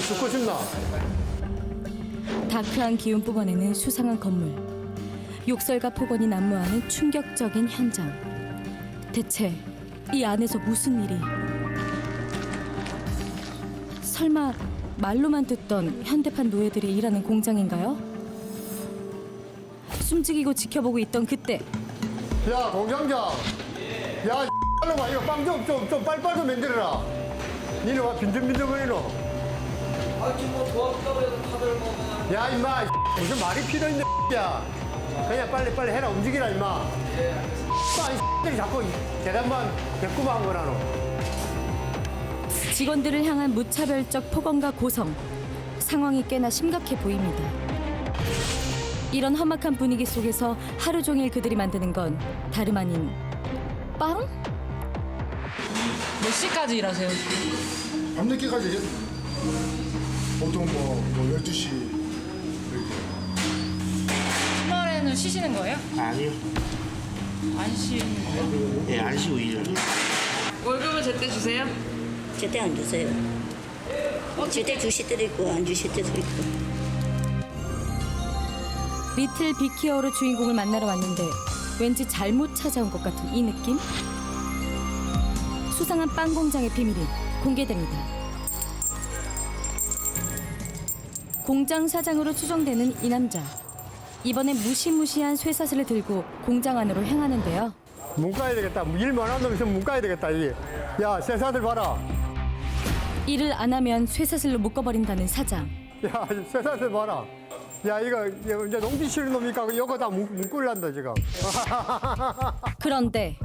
이거 죽고 싶나? 다크한 기운 뿜어내는 수상한 건물. 욕설과 폭언이 난무하는 충격적인 현장. 대체 이 안에서 무슨 일이? 설마 말로만 듣던 현대판 노예들이 일하는 공장인가요? 숨죽이고 지켜보고 있던 그때 야, 공장장. 야, 놈아, 이거 빵 좀 빨빨 좀 만들어라. 니는 와 빈정빈정거리노. 아, 지금 뭐 도와준다고 해서 다들 뭐. 야, 임마. 무슨 말이 필요 있는 야. 그냥 빨리 해라. 움직이라, 임마. 이 들이 자꾸 계단만 대꾸만 한 거라노. 직원들을 향한 무차별적 폭언과 고성. 상황이 꽤나 심각해 보입니다. 이런 험악한 분위기 속에서 하루 종일 그들이 만드는 건 다름 아닌 빵? 몇 시까지 일하세요? 밤늦게까지 보통 뭐 12시 주말에는 쉬시는 거예요? 아니요. 안 쉬는 거예요? 예, 안 쉬고 일을. 월급은 제때 주세요? 제때 안 주세요. 제때 주실 때도 있고 안 주실 때도 있고. 리틀 빅히어로 주인공을 만나러 왔는데 왠지 잘못 찾아온 것 같은 이 느낌? 수상한 빵 공장의 비밀이 공개됩니다. 공장 사장으로 추정되는 이 남자. 이번엔 무시무시한 쇠사슬을 들고 공장 안으로 향하는데요. 문 가야 되겠다. 일만 한 놈 있으면 문 가야 되겠다, 이게. 야, 쇠사슬 봐라. 일을 안 하면 쇠사슬로 묶어버린다는 사장. 야, 쇠사슬 봐라. 야, 이거 이제 농지 실는 놈이니까 이거 다 묶을란다, 지금. 그런데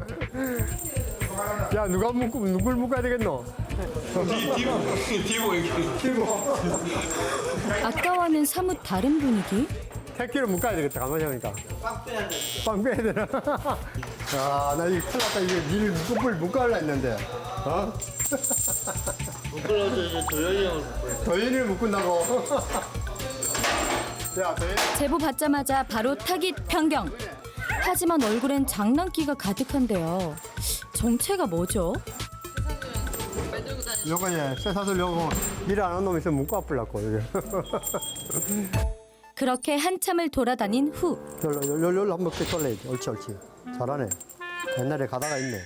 야, 누굴 묶어야 되겠노? 아까와는 사뭇 다른 분위기? 새끼를 묶어야 되겠다, 가만히 하니까. 빵 빼야 되나? 야, 나 이거 큰일 났다. 이거 니를 묶으려 했는데. 어? 부끄러워서 이제 도현이 형을 도인을 묶는다고? 야, 도인. 제보 받자마자 바로 타깃 변경. 하지만 얼굴엔 장난기가 가득한데요. 정체가 뭐죠? 요거 예, 쇠사슬 요거 일 안 하는 놈 있으면 묶어 아플라고 이게. 그렇게 한참을 돌아다닌 후 열로 한번 씩 돌려야지. 옳지. 잘하네. 옛날에 가다가 있네.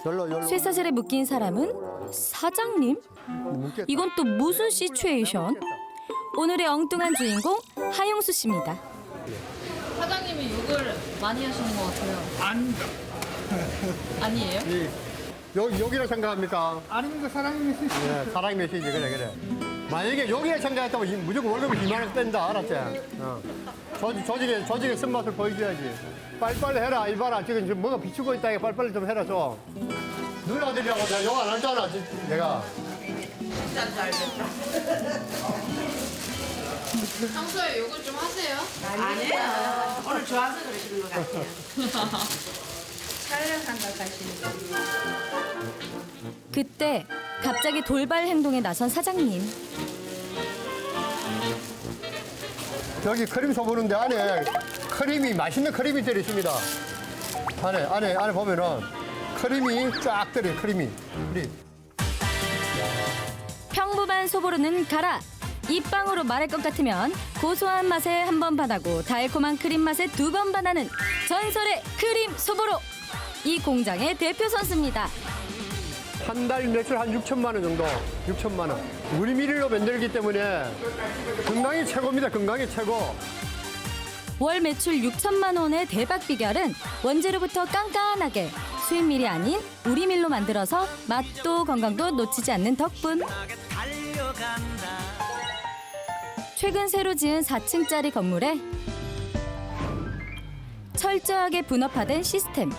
열로. 쇠사슬에 묶인 사람은 사장님? 묶겠다. 이건 또 무슨 시츄에이션? 오늘의 엉뚱한 주인공 하용수 씨입니다. 사장님이 욕을 많이 하시는 것 같아요. 아닙니다. 아니에요? 여기라 생각합니까? 아닙니다, 사랑님이 쓰시. 예, 사랑이 메시지 그래. 만약에 여기에 생각했다면 무조건 월급을 2만 원 뺀다, 알았지? 어. 조직의 쓴맛을 보여줘야지. 빨리빨리 해라, 이봐라. 지금 뭐가 비추고 있다, 이거 빨리빨리 좀 해라, 좀. 누나들이라고 내가 욕 안 하잖아, 내가. 평소에 욕을 좀 하세요? 아니에요. 오늘 좋아서 그러시는 것 같아요. 촬영한 걸 하시는 거. 그때 갑자기 돌발 행동에 나선 사장님. 여기 크림 써보는데 안에 맛있는 크림이 들어있습니다. 안에 보면은 크림이 쫙 들어요, 크림이. 평범한 소보루는 가라. 이 빵으로 말할 것 같으면 고소한 맛에 한 번 반하고 달콤한 크림 맛에 두 번 반하는 전설의 크림 소보루. 이 공장의 대표 선수입니다. 한 달 매출 한 6천만 원 정도. 6천만 원. 우리 밀로 만들기 때문에 건강이 최고입니다. 건강이 최고. 월 매출 6천만 원의 대박 비결은 원재료부터 깐깐하게 수입밀이 아닌 우리 밀로 만들어서 맛도 건강도 놓치지 않는 덕분. 최근 새로 지은 4층짜리 건물에 철저하게 분업화된 시스템.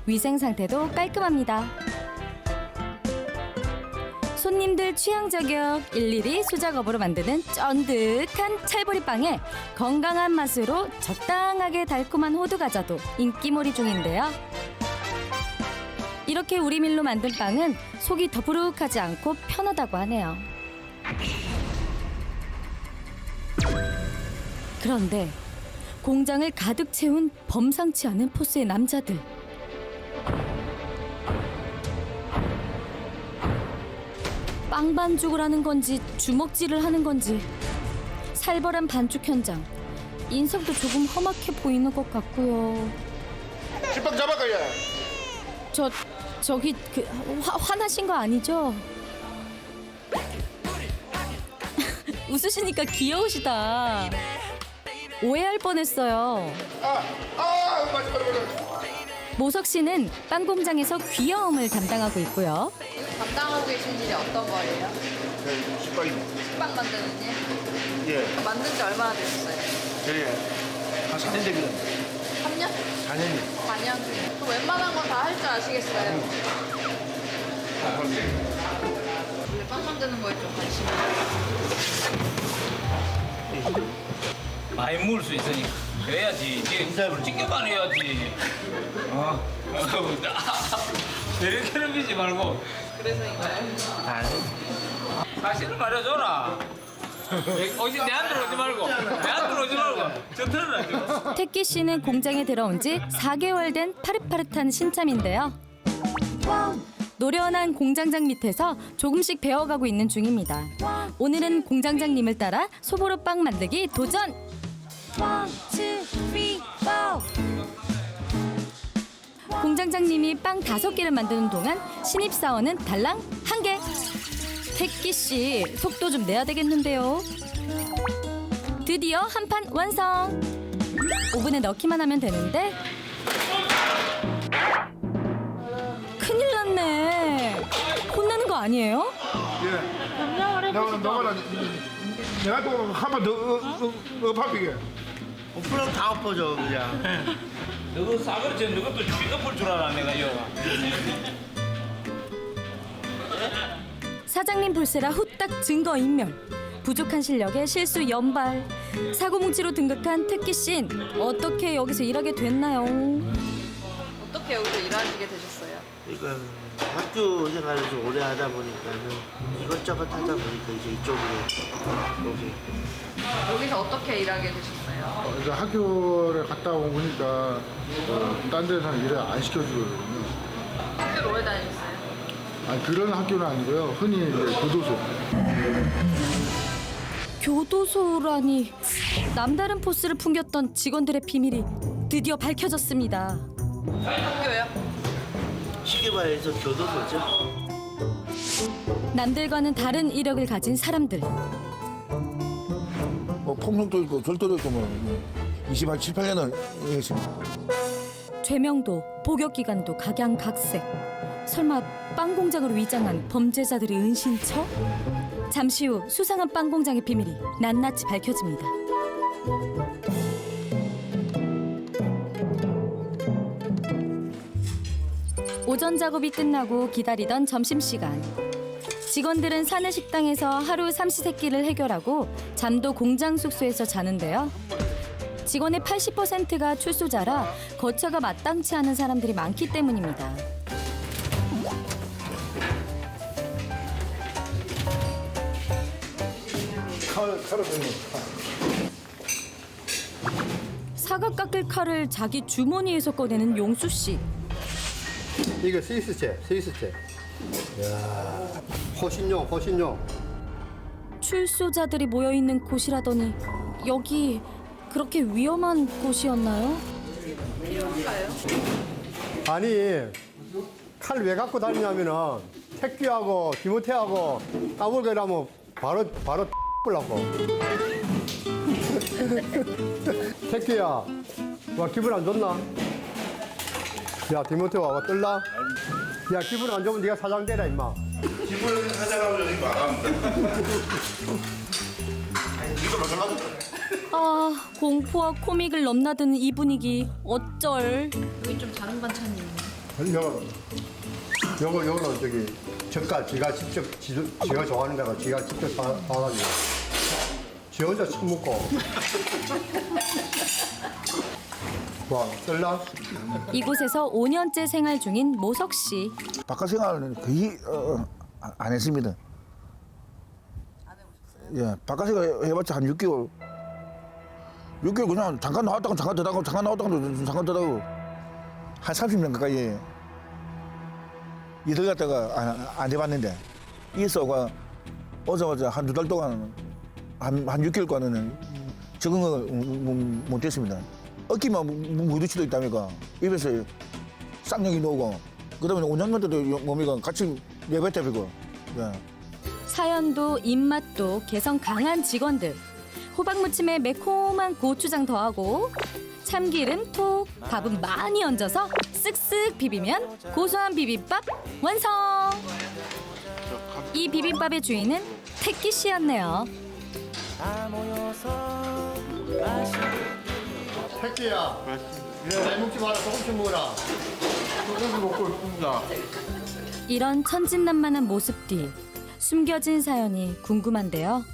위생 상태도 깔끔합니다. 손님들 취향 저격 일일이 수작업으로 만드는 쫀득한 찰보리빵에 건강한 맛으로 적당하게 달콤한 호두과자도 인기몰이 중인데요. 이렇게 우리 밀로 만든 빵은 속이 더부룩하지 않고 편하다고 하네요. 그런데 공장을 가득 채운 범상치 않은 포스의 남자들. 빵 반죽을 하는 건지 주먹질을 하는 건지 살벌한 반죽 현장. 인상도 조금 험악해 보이는 것 같고요. 식빵 잡아가야. 저기 화나신 거 아니죠? 웃으시니까 귀여우시다. 오해할 뻔했어요. 맞아. 모석 씨는 빵 공장에서 귀여움을 담당하고 있고요. 담당하고 계신 일이 어떤 거예요? 식빵입니다. 식빵 만드는 일? 예. 만든 지 얼마나 되셨어요? 저희 한 4년 됩니다. 3년? 4년이요. 4년? 그럼 웬만한 건 다 할 줄 아시겠어요? 원래 빵 만드는 거에 좀 관심이 많이 먹을 수 있으니까 그래야지. 이제 찡겨만 해야지. 이렇게는 미지 말고. 그래서인가요? 사실은 말해줘라. 어디 내한테 오지 말고. 내한테 오지 말고. 저 들으라. 택기 씨는 공장에 들어온 지 4개월 된 파릇파릇한 신참인데요. 노련한 공장장 밑에서 조금씩 배워가고 있는 중입니다. 오늘은 공장장님을 따라 소보로 빵 만들기 도전! 1, 2, 3, 4. 공장장님이 빵 5개를 만드는 동안 신입사원은 달랑 1개. 택기 씨 속도 좀 내야 되겠는데요. 드디어 한 판 완성. 오븐에 넣기만 하면 되는데 큰일 났네. 혼나는 거 아니에요? 예. 너가 내가 또 한 번 더 엎어비게. 엎으면 다 엎어져 그냥. 너도 싸그리 너것도 쥐덮을 줄 알아 내가 이거. 사장님 볼세라 후딱 증거인멸. 부족한 실력에 실수 연발. 사고뭉치로 등극한 특기 씬. 어떻게 여기서 일하게 됐나요? 어떻게 여기서 일하시게 되셨어요? 그러니까 학교 생활을 좀 오래 하다 보니까 이것저것 하다 보니까 이제 이쪽으로 여기 여기서 어떻게 일하게 되셨어요? 이제 학교를 갔다 오고 보니까 딴 데서는 일을 안 시켜주거든요. 학교를 오래 다니셨어요? 아니 그런 학교는 아니고요. 흔히 이제 교도소. 교도소라니. 남다른 포스를 풍겼던 직원들의 비밀이 드디어 밝혀졌습니다. 학교요? 쉽게 말해서 교도소죠. 남들과는 다른 이력을 가진 사람들. 뭐 폭력도 있고 절도도 있고 뭐 28, 7, 8년을 했습니다. 죄명도 복역기간도 각양각색. 설마 빵 공장으로 위장한 범죄자들의 은신처? 잠시 후 수상한 빵 공장의 비밀이 낱낱이 밝혀집니다. 오전 작업이 끝나고 기다리던 점심시간. 직원들은 사내 식당에서 하루 삼시세끼를 해결하고 잠도 공장 숙소에서 자는데요. 직원의 80%가 출소자라 거처가 마땅치 않은 사람들이 많기 때문입니다. 칼을 빼는 사과 깎을 칼을 자기 주머니에서 꺼내는 용수 씨. 이거 스위스채. 야, 호신용. 출소자들이 모여 있는 곳이라더니 여기 그렇게 위험한 곳이었나요? 아니 칼 왜 갖고 다니냐면은 택규하고 김우태하고 까불거리라면 바로 뿔라고. 택규야, 와 기분 안 좋나? 야 김우태 와봐 뜰라? 야 기분 안 좋으면 네가 사장 되라 임마. 기분은 사장하고 여기 말합니다. 이거 마찬가지. 아, 공포와 코믹을 넘나드는 이 분위기 어쩔. 여기 좀 다른 반찬이 있네. 요거는 저기 젓갈 지가 직접 지가 좋아하는 데가 지가 직접 사가지고 지 혼자 처먹고. 와 뜰라? 이곳에서 5년째 생활 중인 모석 씨. 바깥 생활은 거의 안 했습니다. 예, 바깥 생활 해봤자 한 6개월. 6개월 그냥 잠깐 나왔다가 잠깐 들어가고 잠깐 나왔다가 잠깐 들어가고 한 30년 가까이 일을 갖다가 안 해봤는데 이소가 오자마자 한 2달 동안 한 6개월간은 적응을 못했습니다. 어깨만 무드치도 있다니까 입에서 쌍욕이 나오고 그다음에 온장면 때도 몸이가 같이 내뱉어비고. 예. 사연도 입맛도 개성 강한 직원들. 호박무침에 매콤한 고추장 더하고 참기름 톡, 밥은 많이 얹어서 쓱쓱 비비면 고소한 비빔밥 완성! 이 비빔밥의 주인은 태기 씨였네요. 택기야. 잘 먹지 마라. 조금씩 먹어라. 조금씩 먹고 있습니다. 이런 천진난만한 모습 뒤 숨겨진 사연이 궁금한데요.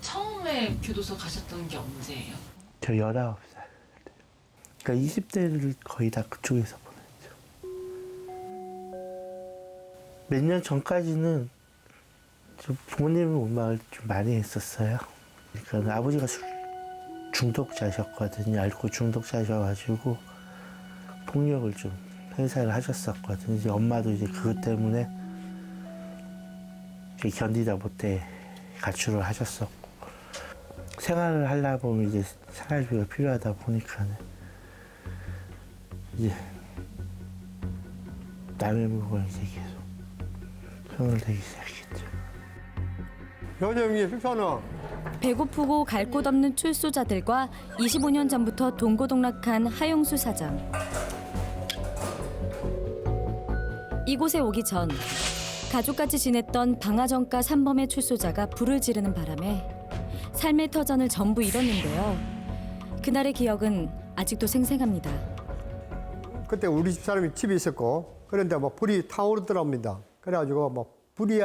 처음에 교도소 가셨던 게 언제예요? 저 19살. 그러니까 20대를 거의 다 그쪽에서 보냈죠. 몇 년 전까지는 저 부모님을 원망을 좀 많이 했었어요. 그러니까 아버지가 술 중독자셨거든요. 알코올 중독자셔가지고 폭력을 좀 행사를 하셨었거든요. 이제 엄마도 이제 그것 때문에 견디다 못해 가출을 하셨었고 생활을 하려 보면 이제 생활비가 필요하다 보니까는 이제 남의 물건을 이제 계속 손을 대기 시작했죠. 현영이 식사는 배고프고 갈 곳 없는 출소자들과 25년 전부터 동고동락한 하용수 사장. 이곳에 오기 전 가족같이 지냈던 방화정가 3범의 출소자가 불을 지르는 바람에 삶의 터전을 전부 잃었는데요. 그날의 기억은 아직도 생생합니다. 그때 우리 집 사람이 집에 있었고 그런데 막 불이 타오르더랍니다. 그래가지고 막 불이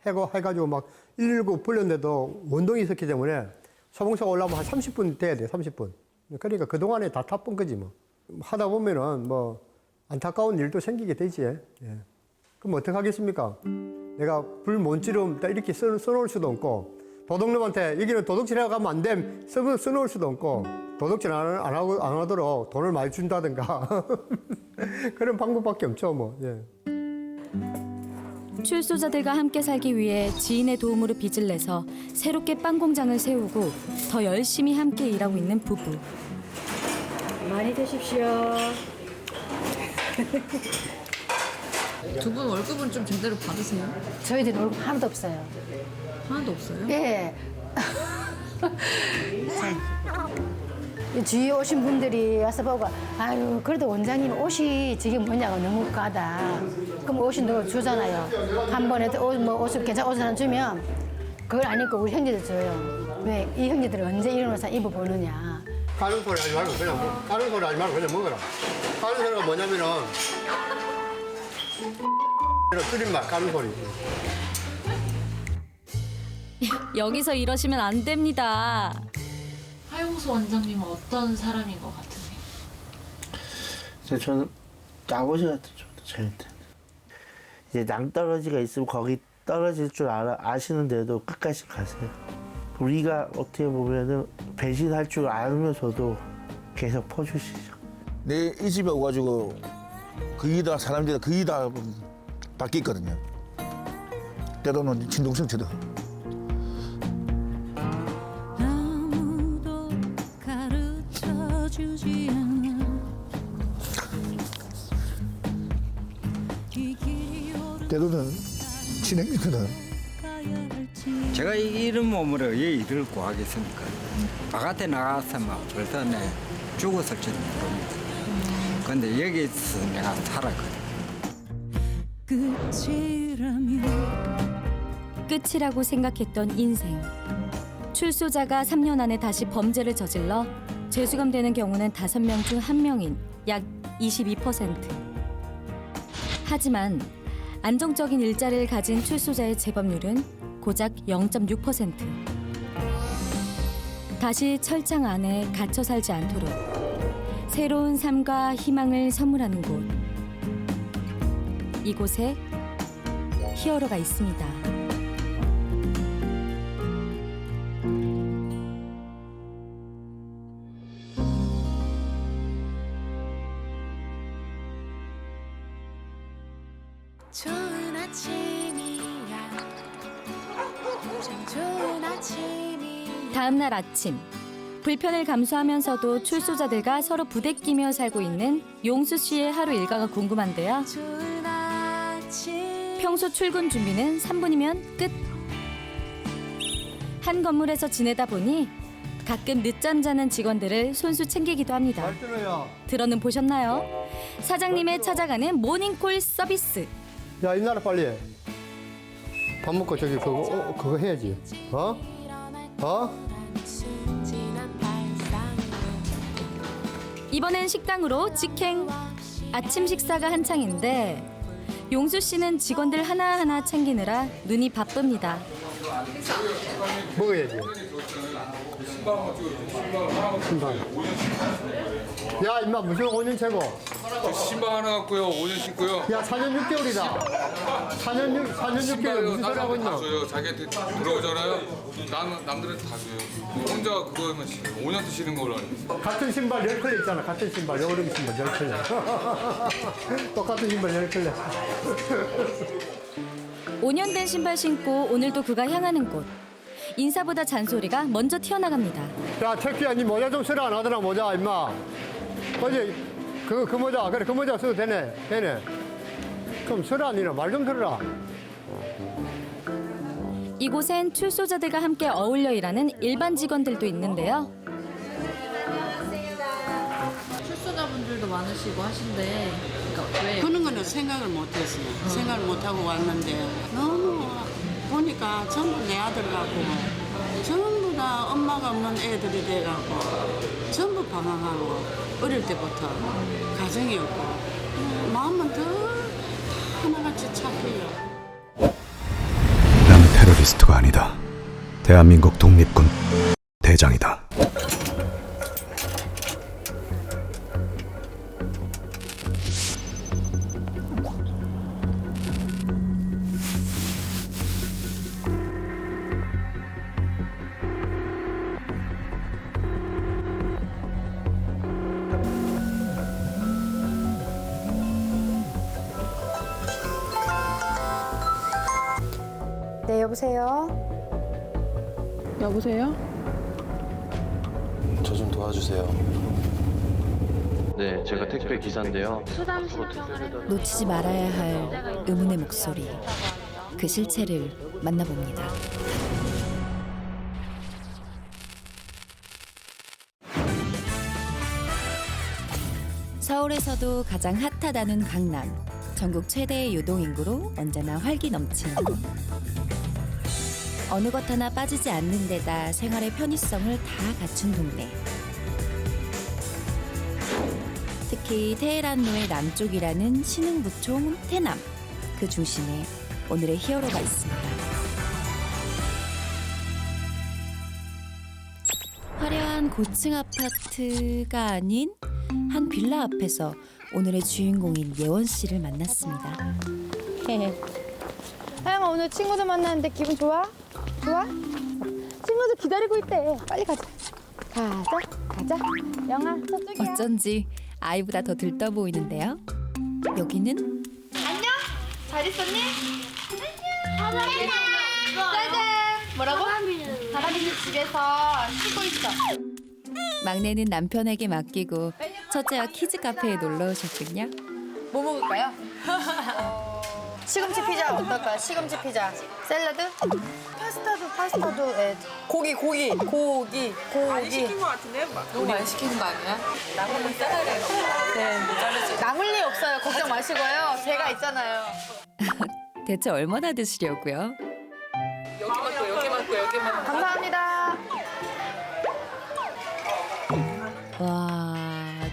해가지고 막 119 불렸는데도 원동이 있었기 때문에 소방차가 올라오면 한 30분 돼야 돼, 30분. 그러니까 그동안에 다 타본 거지 뭐. 하다 보면은 뭐 안타까운 일도 생기게 되지. 예. 그럼 어떻게 하겠습니까? 내가 불 못 지르면 이렇게 써놓을 수도 없고 도둑놈한테 여기는 도둑질하고 가면 안 됨 써놓을 수도 없고 도둑질 안 하도록 돈을 많이 준다든가 그런 방법밖에 없죠 뭐. 예. 출소자들과 함께 살기 위해 지인의 도움으로 빚을 내서 새롭게 빵 공장을 세우고 더 열심히 함께 일하고 있는 부부. 많이 드십시오. 두 분 월급은 좀 제대로 받으세요? 저희들 월급 하나도 없어요. 하나도 없어요? 예. 주위에 오신 분들이 와서 보고 아유 그래도 원장님 옷이 저게 뭐냐고 너무 가다. 그럼 옷이 누가 주잖아요. 한 번에 옷을 괜찮은 옷을 하나 주면 그걸 안 입고 우리 형제들 줘요. 왜 이 형제들은 언제 이런 옷을 입어보느냐. 가는 소리 하지 말고 그냥 가는 소리 하지 말고 그냥 먹어라. 가는 소리가 뭐냐면은 이런 끓인 맛 가는 소리. 여기서 이러시면 안 됩니다. 하용수 원장님은 어떤 사람인 것 같으세요? 저는 아버지 같은 정도 잘 텐데. 이제 낭떠러지가 있으면 거기 떨어질 줄 아시는데도 끝까지 가세요. 우리가 어떻게 보면은 배신할 줄 알면서도 계속 퍼주시죠. 내 이 집에 와가지고 거의 다 사람들이 거의 다 바뀌었거든요. 때로는 친동생처럼. 때로는 친행이거든. 제가 이런 몸으로 여기 일을 구하겠습니까? 바깥에 나갔으면 벌써 내 죽었을지도 모릅니다. 근데 여기서 내가 살았거든. 끝이라고 생각했던 인생. 출소자가 3년 안에 다시 범죄를 저질러 재수감되는 경우는 5명 중 1명인 약 22%. 하지만 안정적인 일자리를 가진 출소자의 재범률은 고작 0.6%. 다시 철창 안에 갇혀 살지 않도록 새로운 삶과 희망을 선물하는 곳. 이곳에 히어로가 있습니다. 좋은 아침이야 다음 날 아침 불편을 감수하면서도 출소자들과 서로 부대끼며 살고 있는 용수 씨의 하루 일과가 궁금한데요. 평소 출근 준비는 3분이면 끝. 한 건물에서 지내다 보니 가끔 늦잠 자는 직원들을 손수 챙기기도 합니다. 들어는 보셨나요? 사장님의 찾아가는 모닝콜 서비스. 야, 이나라 빨리. 밥 먹고 저기 그거 해야지. 어? 이번엔 식당으로 직행. 아침 식사가 한창인데 용수 씨는 직원들 하나하나 챙기느라 눈이 바쁩니다. 먹어야지. 신발. 야, 임마 무슨 5년 채고? 저 신발 하나 갖고요. 5년 신고요. 야, 4년 6개월이다. 4년 6개월 무슨 소리 하고 있나? 다 줘요. 자기한테 들어오잖아요. 남들한테 다 줘요. 혼자 그거만 5년 쓰시는 걸로 알고 있어요. 같은 신발 10컬레 있잖아. 같은 신발. 여름 신발 10컬레. 똑같은 신발 10컬레. 5년 된 신발 신고 오늘도 그가 향하는 곳. 인사보다 잔소리가 먼저 튀어나갑니다. 야, 태키야, 니 모자 좀 쓰라 안 하더라, 모자, 임마. 어제 그 모자, 그래, 그 모자 써도 되네. 그럼 쓰라, 니는 말 좀 들어라. 이곳엔 출소자들과 함께 어울려 일하는 일반 직원들도 있는데요. 출소자분들도 많으시고 하신데 그러니까 왜 그런 거는 생각을 못했어요. 생각을 못하고 왔는데 너무 보니까 전부 내 아들 같고 전부 다 엄마가 없는 애들이 돼갖고 전부 방황하고 어릴 때부터 가정이 없고 마음은 더 하나같이 착해요. 난 테러리스트가 아니다. 대한민국 독립군 대장이다. 네, 여보세요? 여보세요? 저 좀 도와주세요. 네, 제가 택배 기사인데요. 놓치지 말아야 할 의문의 목소리. 그 실체를 만나봅니다. 서울에서도 가장 핫하다는 강남. 전국 최대의 유동인구로 언제나 활기 넘치는 곳. 어느 것 하나 빠지지 않는 데다 생활의 편의성을 다 갖춘 동네. 특히 테헤란로의 남쪽이라는 신흥부촌 테남. 그 중심에 오늘의 히어로가 있습니다. 화려한 고층 아파트가 아닌 한 빌라 앞에서 오늘의 주인공인 예원 씨를 만났습니다. 하영아, 오늘 친구들 만났는데 기분 좋아? 좋아? 친구들 기다리고 있대. 빨리 가자. 가자. 영아, 저쪽이야. 어쩐지 아이보다 더 들떠 보이는데요. 여기는 안녕? 잘 있었니? 안녕. 짜잔. 뭐라고? 다람이는 집에서 쉬고 있어. 막내는 남편에게 맡기고 첫째와 키즈 카페에 놀러 오셨군요. 뭐 먹을까요? 시금치 피자 어떨까요? 시금치 피자. 샐러드? 파스타도. 예. 고기. 많이 시킨 것 같은데? 너무 많이 시키는 거 아니야? 나물리 잘라요. 네, 나물리 없어요. 걱정 마시고요. 제가 있잖아요. 대체 얼마나 드시려고요? 여기만. 감사합니다. 와,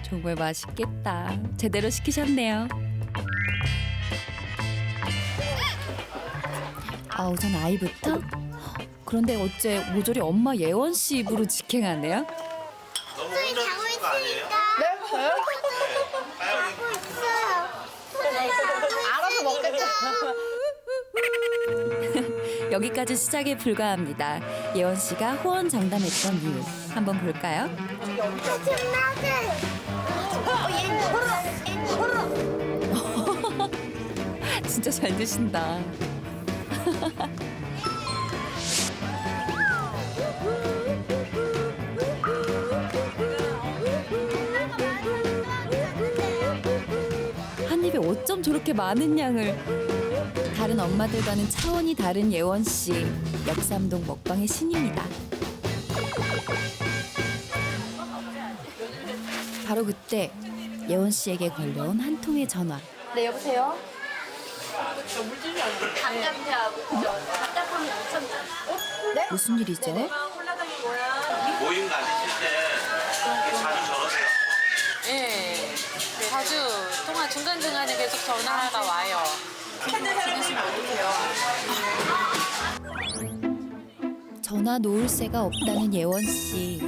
정말 맛있겠다. 제대로 시키셨네요. 우선 아이부터? 그런데 어째 모조리 엄마 예원 씨 입으로 직행하네요? 너무 혼자 드시는 거 아니에요? 네? 저요? 알아서 먹겠죠. 여기까지 시작에 불과합니다. 예원 씨가 호언장담했던 이유 한번 볼까요? 진짜 잘 드신다. 어쩜 저렇게 많은 양을. 다른 엄마들과는 차원이 다른 예원 씨. 역삼동 먹방의 신입니다. 바로 그때 예원 씨에게 걸려온 한 통의 전화. 네, 여보세요? 무슨 일이죠? 모임 가지실 때 자주 저러세요? 예. 자주 통화 중간중간에 계속 전화가 와요. 지내시면 어떡해요? 전화 놓을 새가 없다는 예원 씨.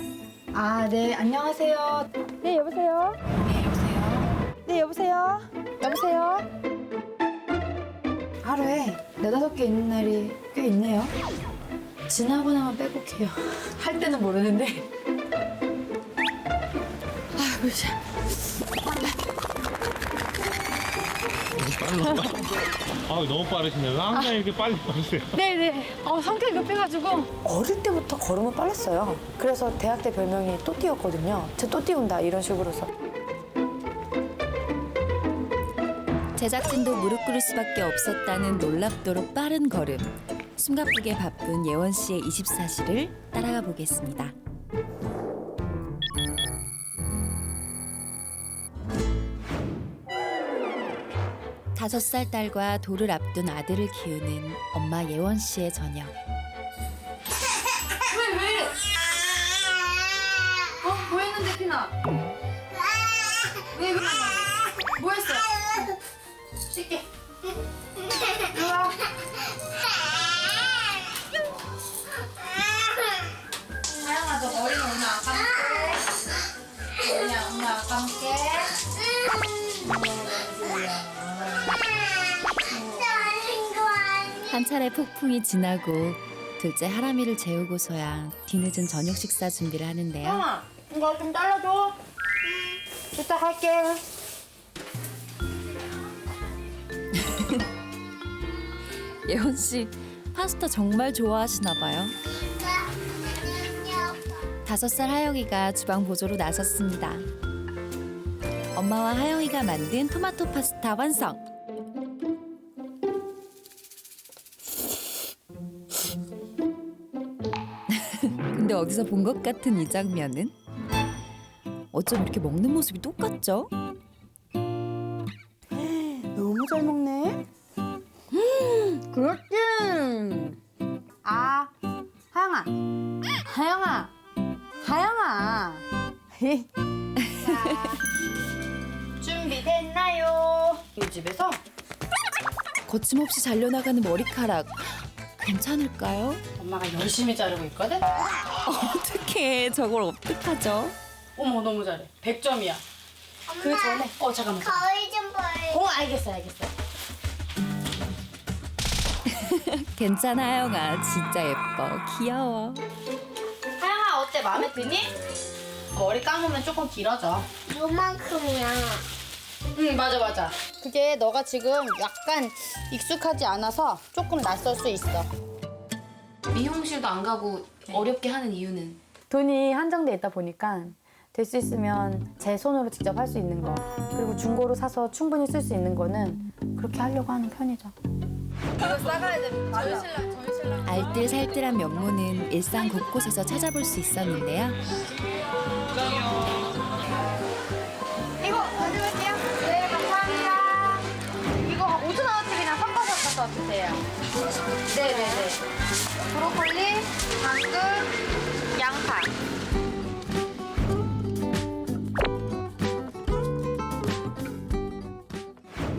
아, 네, 안녕하세요. 네, 여보세요? 네, 여보세요? 네, 여보세요? 여보세요? 하루에 4-5개 있는 날이 꽤 있네요. 지나고 나면 빼곡해요. 할 때는 모르는데. 아이고, 참. 너무 빠르시네요. 왜 항상 이렇게 빨리 빠르세요? 네네. 성격이 급해가지고. 어릴 때부터 걸음을 빨랐어요. 그래서 대학 때 별명이 또띠였거든요. 쟤 또띠 온다 이런 식으로서. 제작진도 무릎 꿇을 수밖에 없었다는 놀랍도록 빠른 걸음. 숨가쁘게 바쁜 예원 씨의 24시를 따라가 보겠습니다. 다섯 살 딸과 돌을 앞둔 아들을 키우는 엄마 예원 씨의 저녁. 왜? 뭐 했는데, 피나? 왜? 뭐 했어? 씻게. 이리 와. 하영아, 너 머리는 오늘 안 감을게. 오늘 안 감을게. 한 차례 폭풍이 지나고 둘째 하람이를 재우고서야 뒤늦은 저녁 식사 준비를 하는데요. 형아, 이거 좀 잘라줘. 이따 갈게. 예원 씨 파스타 정말 좋아하시나 봐요. 5살 하영이가 주방 보조로 나섰습니다. 엄마와 하영이가 만든 토마토 파스타 완성. 근데 어디서 본 것 같은 이 장면은? 어쩜 이렇게 먹는 모습이 똑같죠? 너무 잘 먹네. 그렇지. 아, 하영아. 하영아. 하영아. 준비됐나요? 이 집에서 거침없이 잘려나가는 머리카락. 괜찮을까요? 엄마가 열심히 자르고 있거든? 어떡해. 저걸 어떡하죠? 어머, 너무 잘해. 100점이야. 그 전에 잠깐만. 거울 좀 보여. 알겠어. 괜찮아 하영아. 진짜 예뻐. 귀여워. 하영아, 어때? 마음에 드니? 머리 감으면 조금 길어져. 요만큼이야. 응, 맞아. 그게 너가 지금 약간 익숙하지 않아서 조금 낯설 수 있어. 미용실도 안 가고 어렵게 하는 이유는? 돈이 한정돼 있다 보니까 될 수 있으면 제 손으로 직접 할 수 있는 거, 그리고 중고로 사서 충분히 쓸 수 있는 거는 그렇게 하려고 하는 편이죠. 이거 싸가야 돼. 저희 신랑. 알뜰살뜰한 면모는 일상 곳곳에서 찾아볼 수 있었는데요. 이거 가져갈게요. 네, 감사합니다. 이거 5,000원어치 그냥 섞어서 갖다 주세요. 네네네. 브로콜리, 당근, 양파.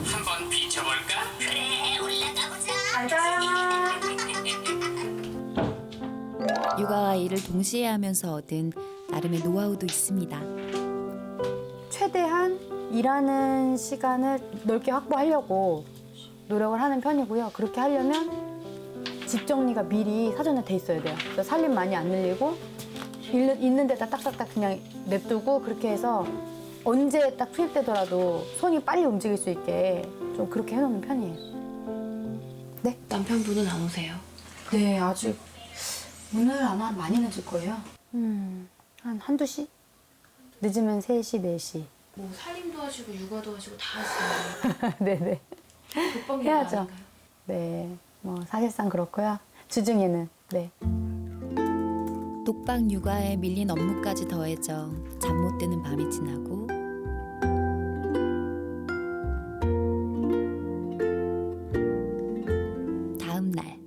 한번 비춰볼까? 그래, 올라가보자. 가자. 육아와 일을 동시에 하면서 얻은 나름의 노하우도 있습니다. 최대한 일하는 시간을 넓게 확보하려고 노력을 하는 편이고요. 그렇게 하려면 집 정리가 미리 사전에 돼 있어야 돼요. 그래서 살림 많이 안 늘리고 있는 데다 딱딱딱 그냥 냅두고, 그렇게 해서 언제 딱 투입되더라도 손이 빨리 움직일 수 있게 좀 그렇게 해놓는 편이에요. 네? 남편분은 안 오세요? 네, 아직 오늘 아마 많이 늦을 거예요. 한 1-2시? 늦으면 3시, 4시. 뭐 살림도 하시고 육아도 하시고 다 하시잖아요. 네네. 독방 해야죠. 아닌가요? 네. 뭐 사실상 그렇고요. 주중에는 네. 독방 육아에 밀린 업무까지 더해져 잠 못 드는 밤이 지나고 다음 날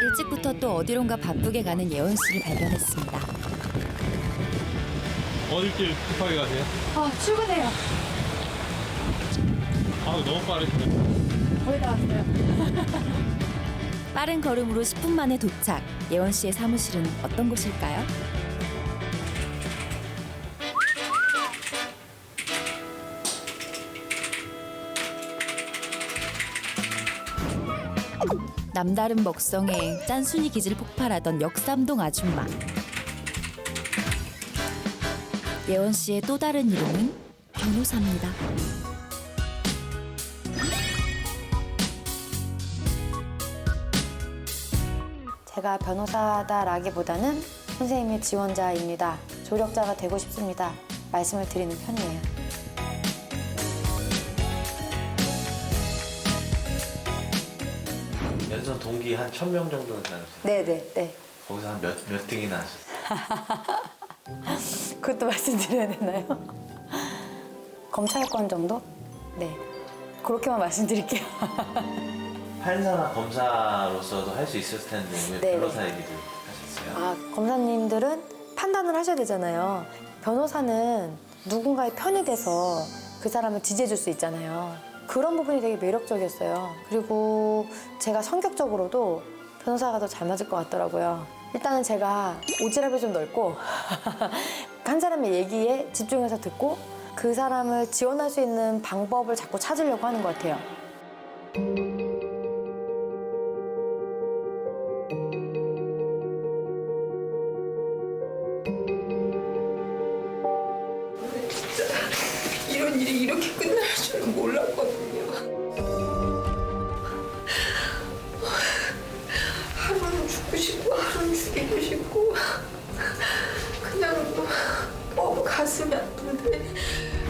일찍부터 또 어디론가 바쁘게 가는 예원 씨를 발견했습니다. 어딜 급하게 가세요? 출근해요. 너무 빠르시네. 거의 다 왔어요. 빠른 걸음으로 10분 만에 도착. 예원 씨의 사무실은 어떤 곳일까요? 남다른 먹성에 짠순이 기질 폭발하던 역삼동 아줌마. 예원 씨의 또 다른 이름은 변호사입니다. 제가 변호사다라기보다는 선생님의 지원자입니다. 조력자가 되고 싶습니다. 말씀을 드리는 편이에요. 연선 동기 한 1000명 정도는 나왔어요. 네네. 거기서 한 몇 등이나 하셨어요? 그것도 말씀드려야 되나요? 검찰권 정도? 네. 그렇게만 말씀드릴게요. 판사나 검사로서도 할 수 있었을 텐데 왜 네. 변호사 얘기를 하셨어요? 검사님들은 판단을 하셔야 되잖아요. 변호사는 누군가의 편이 돼서 그 사람을 지지해 줄 수 있잖아요. 그런 부분이 되게 매력적이었어요. 그리고 제가 성격적으로도 변호사가 더 잘 맞을 것 같더라고요. 일단은 제가 오지랖이 좀 넓고 한 사람의 얘기에 집중해서 듣고 그 사람을 지원할 수 있는 방법을 자꾸 찾으려고 하는 것 같아요. 이런 일이 이렇게 끝날 줄은 몰랐거든요. 하루는 죽고 싶고 하루는 죽이고 싶고 그냥 너무 가슴이 아픈데.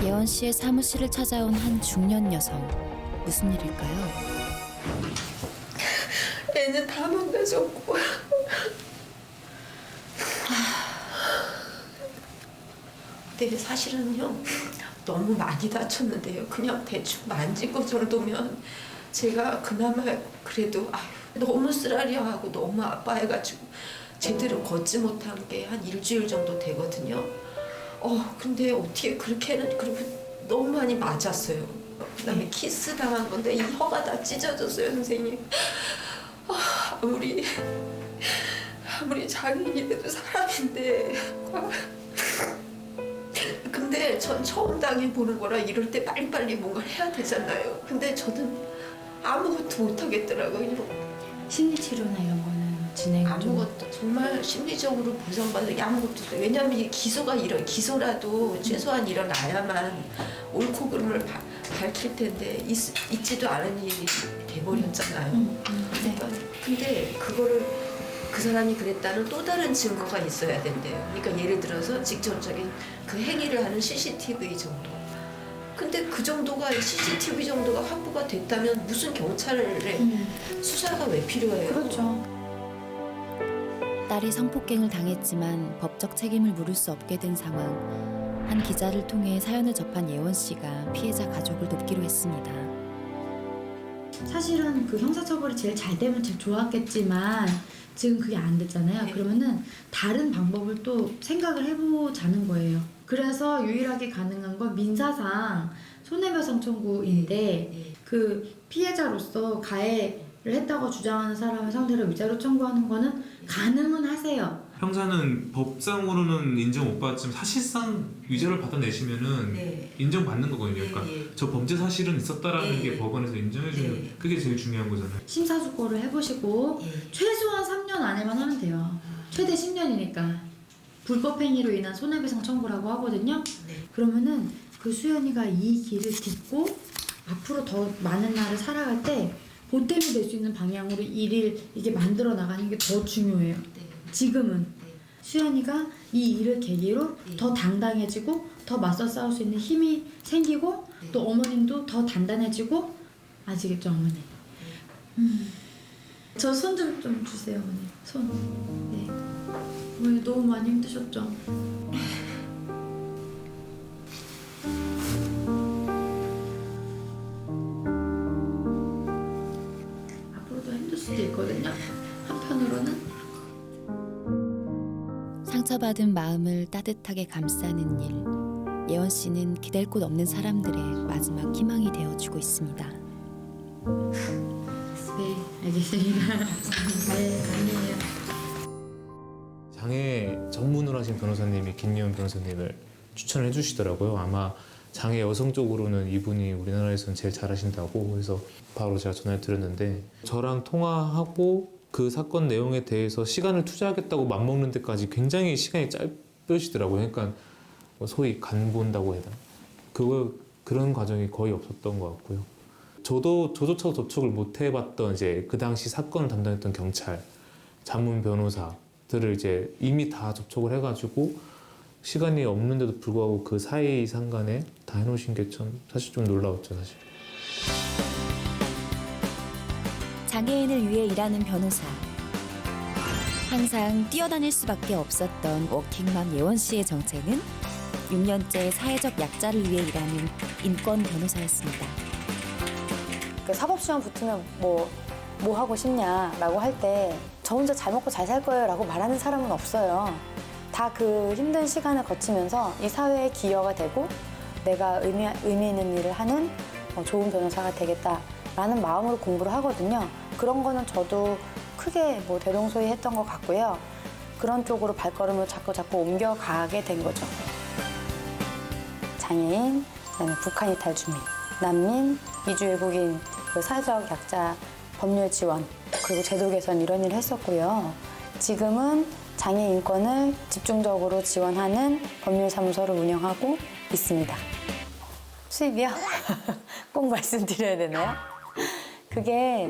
예원 씨의 사무실을 찾아온 한 중년 여성. 무슨 일일까요? 애는 다 망가졌고 근데 사실은요 너무 많이 다쳤는데요. 그냥 대충 만지고 정도면 제가 그나마 그래도 너무 쓰라려하고 너무 아파해가지고 제대로 걷지 못한 게 한 일주일 정도 되거든요. 근데 어떻게 그렇게는 그리고 너무 많이 맞았어요. 그다음에 키스 당한 건데 이 혀가 다 찢어졌어요, 선생님. 아무리 장인이라도 사람인데. 근데 전 처음 당해보는 거라 이럴 때 빨리빨리 뭔가 해야 되잖아요. 근데 저는 아무것도 못하겠더라고요. 심리치료나 이런 거는 진행 아무것도 정말 심리적으로 보상받는 게 아무것도 없어요. 왜냐하면 이게 기소라도 최소한 일어나야만 옳고 그름을 밝힐 텐데 있지도 않은 일이 돼버렸잖아요. 그러니까 근데 그거를 그 사람이 그랬다는 또 다른 증거가 있어야 된대요. 그러니까 예를 들어서 직접적인 그 행위를 하는 CCTV 정도. 근데 그 정도가 CCTV 정도가 확보가 됐다면 무슨 경찰의 수사가 왜 필요해요? 그렇죠. 딸이 성폭행을 당했지만 법적 책임을 물을 수 없게 된 상황. 한 기자를 통해 사연을 접한 예원 씨가 피해자 가족을 돕기로 했습니다. 사실은 그 형사처벌이 제일 잘 되면 제일 좋았겠지만 지금 그게 안 됐잖아요. 그러면은 다른 방법을 또 생각을 해보자는 거예요. 그래서 유일하게 가능한 건 민사상 손해배상 청구인데 그 피해자로서 가해를 했다고 주장하는 사람을 상대로 위자료 청구하는 거는 가능은 하세요. 형사는 법상으로는 인정 못 받지만 사실상 위자료를 받아내시면은 인정받는 거거든요. 그러니까 저 범죄 사실은 있었다라는 게 법원에서 인정해주는 그게 제일 중요한 거잖아요. 심사숙고를 해보시고 최소한 3년 안에만 하면 돼요. 최대 10년이니까. 불법행위로 인한 손해배상 청구라고 하거든요. 그러면은 그 수연이가 이 길을 딛고 앞으로 더 많은 날을 살아갈 때 보탬이 될 수 있는 방향으로 일을 이게 만들어 나가는 게 더 중요해요. 지금은. 수연이가 이 일을 계기로 더 당당해지고 더 맞서 싸울 수 있는 힘이 생기고 또 어머님도 더 단단해지고 아시겠죠 어머니? 저 손 좀 주세요 어머니. 손. 네. 어머니 너무 많이 힘드셨죠? 앞으로도 힘들 수도 있거든요. 한편으로는 상처받은 마음을 따뜻하게 감싸는 일. 예원 씨는 기댈 곳 없는 사람들의 마지막 희망이 되어주고 있습니다. 네, 알겠습니다. 네, 아니에요. 장애 전문으로 하신 변호사님이 김예원 변호사님을 추천을 해주시더라고요. 아마 장애 여성 쪽으로는 이분이 우리나라에서는 제일 잘하신다고 해서 바로 제가 전화를 드렸는데 저랑 통화하고 그 사건 내용에 대해서 시간을 투자하겠다고 맘먹는 데까지 굉장히 시간이 짧으시더라고요. 그러니까 소위 간 본다고 해야 되나? 그런 과정이 거의 없었던 것 같고요. 저조차도 접촉을 못 해봤던 이제 그 당시 사건을 담당했던 경찰, 자문 변호사들을 이제 이미 다 접촉을 해가지고 시간이 없는데도 불구하고 그 사이 상간에 다 해놓으신 게 참 사실 좀 놀라웠죠, 사실. 장애인을 위해 일하는 변호사. 항상 뛰어다닐 수밖에 없었던 워킹맘 예원 씨의 정체는 6년째 사회적 약자를 위해 일하는 인권 변호사였습니다. 그 사법시험 붙으면 뭐 하고 싶냐라고 할 때 저 혼자 잘 먹고 잘 살 거예요 라고 말하는 사람은 없어요. 다 그 힘든 시간을 거치면서 이 사회에 기여가 되고 내가 의미 있는 일을 하는 좋은 변호사가 되겠다라는 마음으로 공부를 하거든요. 그런 거는 저도 크게 뭐 대동소이했던 것 같고요. 그런 쪽으로 발걸음을 자꾸 옮겨가게 된 거죠. 장애인, 그다음에 북한 이탈 주민, 난민, 이주 외국인, 그 사회적 약자 법률 지원, 그리고 제도 개선 이런 일을 했었고요. 지금은 장애 인권을 집중적으로 지원하는 법률사무소를 운영하고 있습니다. 수입이요? 꼭 말씀드려야 되나요? 그게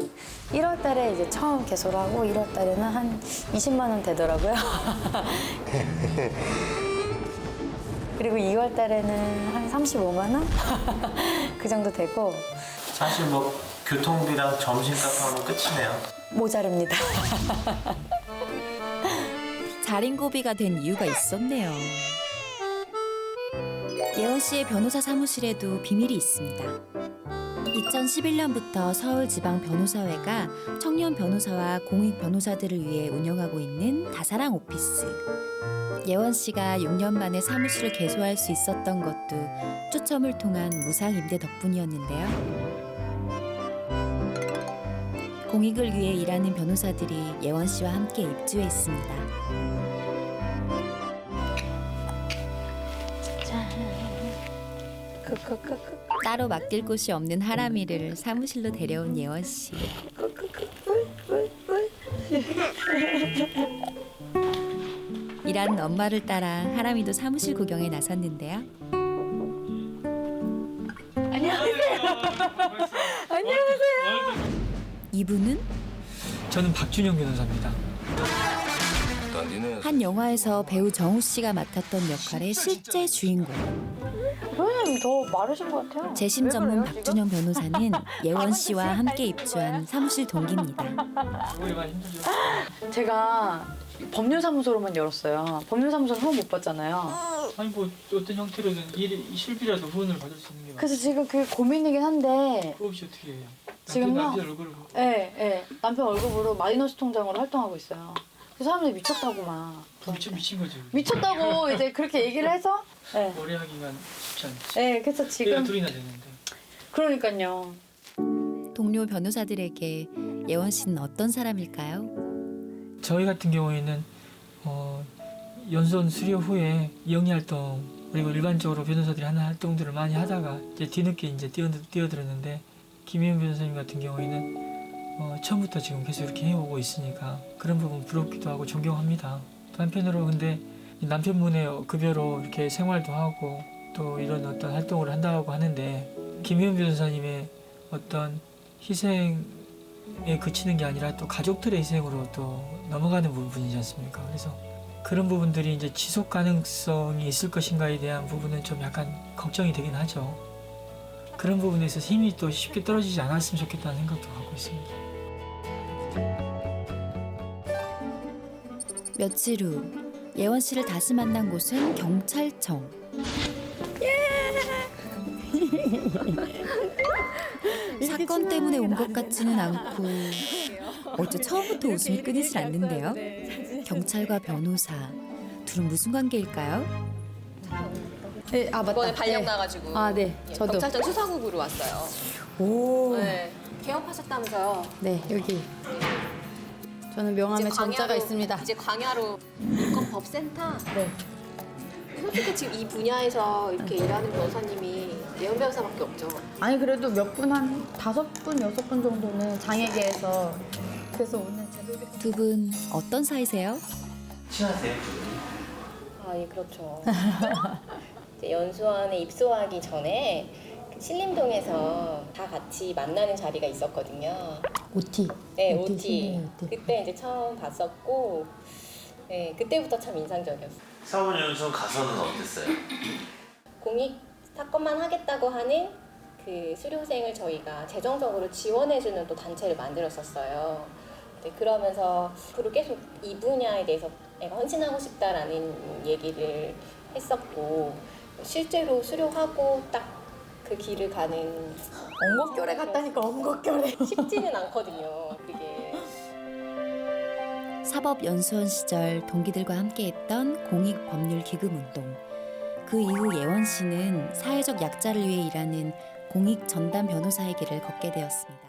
1월 달에 이제 처음 개소를 하고 1월 달에는 한 20만 원 되더라고요. 그리고 2월 달에는 한 35만 원? 그 정도 되고. 사실 뭐 교통비랑 점심값 하면 끝이네요. 모자릅니다. 자린고비가 된 이유가 있었네요. 예원 씨의 변호사 사무실에도 비밀이 있습니다. 2011년부터 서울지방변호사회가 청년 변호사와 공익 변호사들을 위해 운영하고 있는 다사랑 오피스. 예원 씨가 6년 만에 사무실을 개소할 수 있었던 것도 추첨을 통한 무상 임대 덕분이었는데요. 공익을 위해 일하는 변호사들이 예원 씨와 함께 입주해 있습니다. 따로 맡길 곳이 없는 하람이를 사무실로 데려온 예원 씨. 일하는 엄마를 따라 하람이도 사무실 구경에 나섰는데요. 안녕하세요. 안녕하세요. 이분은 저는 박준영 변호사입니다. 한 영화에서 배우 정우 씨가 맡았던 역할의 실제 주인공. 변호사님 더 마르신 것 같아요. 재심 전문 박준영 변호사는 예원 씨와 함께 입주한 사무실 동기입니다. 제가 법률사무소로만 열었어요. 법률사무소는 후원 못 받잖아요. 아니 뭐 어떤 형태로든 실비라도 후원을 받을 수 있는 게 그래서 지금 그게 고민이긴 한데. 그거 없이 어떻게 해요? 지금요? 남편 얼굴로. 네. 남편 월급으로 마이너스 통장으로 활동하고 있어요. 그 사람들이 미쳤다고 막. 미친 거죠. 미쳤다고 이제 그렇게 얘기를 해서. 네. 오래 하기가 쉽지 않지. 네, 그래서 지금. 둘이나 되는데. 그러니까요. 동료 변호사들에게 예원 씨는 어떤 사람일까요? 저희 같은 경우에는 연수원 수료 후에 영리활동 그리고 일반적으로 변호사들이 하는 활동들을 많이 하다가 이제 뒤늦게 이제 뛰어들었는데 김혜연 변호사님 같은 경우에는 처음부터 지금 계속 이렇게 해오고 있으니까 그런 부분 부럽기도 하고 존경합니다. 한편으로 근데 남편분의 급여로 이렇게 생활도 하고 또 이런 어떤 활동을 한다고 하는데 김혜연 변호사님의 어떤 희생에 그치는 게 아니라 또 가족들의 희생으로 또 넘어가는 부분이지 않습니까? 그래서 그런 부분들이 이제 지속 가능성이 있을 것인가에 대한 부분은 좀 약간 걱정이 되긴 하죠. 그런 부분에 있어서 힘이 또 쉽게 떨어지지 않았으면 좋겠다는 생각도 갖고 있습니다. 며칠 후 예원 씨를 다시 만난 곳은 경찰청. 사건 때문에 온 것 같지는 않고 어째 처음부터 웃음이 끊이질 않는데요. 경찰과 변호사 둘은 무슨 관계일까요? 네, 아 맞다. 이번에 발령 나가지고 네, 저도. 경찰청 수사국으로 왔어요. 오. 네. 개업하셨다면서요? 네, 여기. 저는 명함에 이제 전자가 광야로- 있습니다. 이제 광야로 인권법센터. 네. 솔직히 지금 이 분야에서 이렇게 일하는 변호사님이 예원 변호사밖에 없죠. 아니 그래도 몇 분 한 5분, 6분 정도는 장애계에서 그래서 오늘 제대로 두 분 어떤 사이세요? 친하세요? 아, 예, 그렇죠. 이제 연수원에 입소하기 전에 그 신림동에서 다 같이 만나는 자리가 있었거든요. OT. 네, OT, OT. 신림 OT. 그때 이제 처음 봤었고, 네, 그때부터 참 인상적이었어요. 사원연수원 가서는 어땠어요? 공익 사건만 하겠다고 하는 그 수료생을 저희가 재정적으로 지원해주는 또 단체를 만들었었어요. 네, 그러면서 앞으로 계속 이 분야에 대해서 내가 헌신하고 싶다라는 얘기를 했었고, 실제로 수료하고 딱 그 길을 가는 엉겁결에 갔다니까 엉겁결에 쉽지는 않거든요. 그게. 사법연수원 시절 동기들과 함께했던 공익법률기금운동. 그 이후 예원 씨는 사회적 약자를 위해 일하는 공익전담 변호사의 길을 걷게 되었습니다.